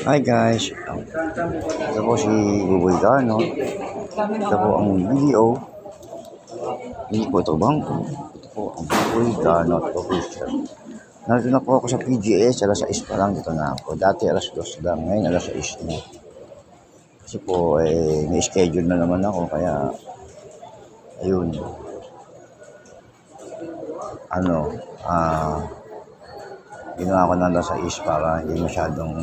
Hi guys, ito po si Buboy Darno. Ito po ang video. Hindi po ito bangko. Ito po ang Buboy Darno official. Nandito na po ako sa PGS, alas 6 pa lang dito na ako. Dati alas 2 lang, ngayon alas 6 na. Kasi po may schedule na naman ako, kaya ayun. Ginawa ko na alas 6 para hindi masyadong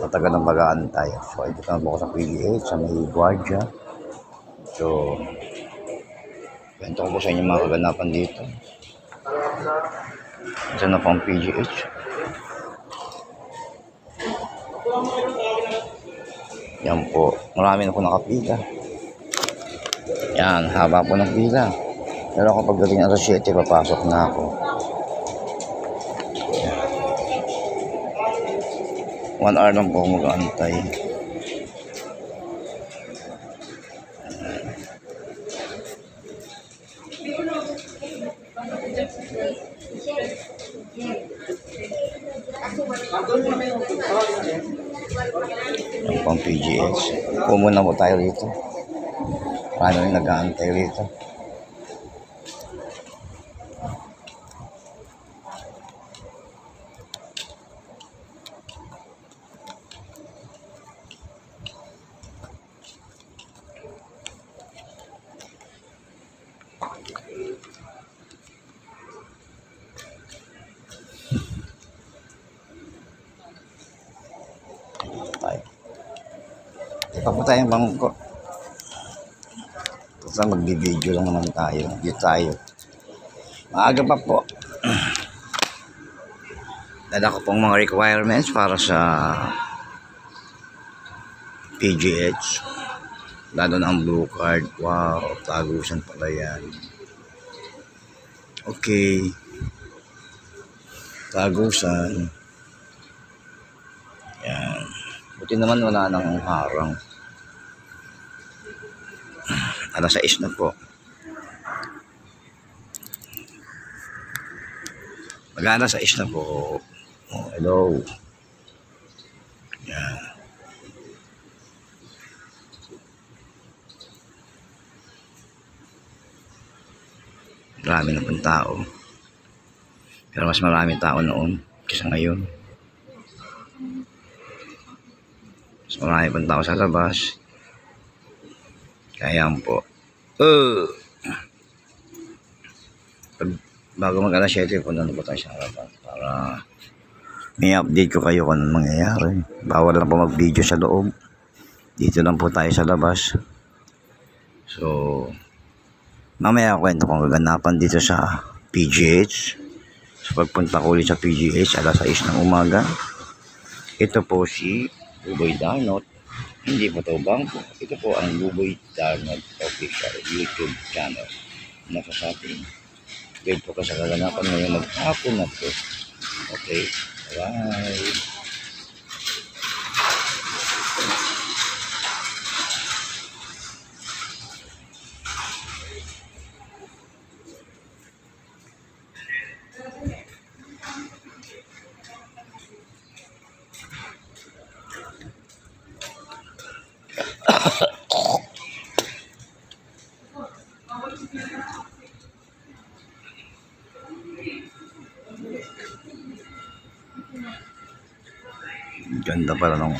matagal ng pag-aantay. So, ito na po ako sa PGH, sa may Guardia. So, kwento ko po sa inyo mga kaganapan dito. Ito na po ang PGH. Yan po. Marami na po nakapila. Yan, haba po ng pila. Pero kapag dating alas 7, papasok na ako. 1 hour lang po mag-aantay. Ang pang PGS. Muna po tayo rito. Paano yung nag-aantay rito? Ito po tayong bangko. Kasi magbibideo lang naman tayo. Dito tayo. Maaga pa po. Dala ko pong mga requirements para sa PGH. Lalo na ang blue card. Wow, tagusan pala yan. Okay. Tagusan. Yan. Buti naman wala nang harang. Alas 6 na po. Mag-alas 6 na po. Oh, hello. Yan. Marami na pong tao. Pero mas marami tao noon kaysa ngayon. Mas marami pong tao sa labas. Kaya po. Bago mag-alas 7 po na po tayo sa harapan para may update ko kayo kung anong mangyayari. Bawal lang po mag-video sa loob. Dito lang po tayo sa labas. So, mamaya kwento kong gaganapan dito sa PGH. So, pagpunta ko ulit sa PGH, alas 6 ng umaga. Ito po si Buboy Darno. Hindi po ito bangko. Ito po ang Buboy Darno official YouTube channel. Nasa sa atin. Guide po ka sa kaganapan ngayon. Maghapon na po. Okay. Bye. Ganda pala nung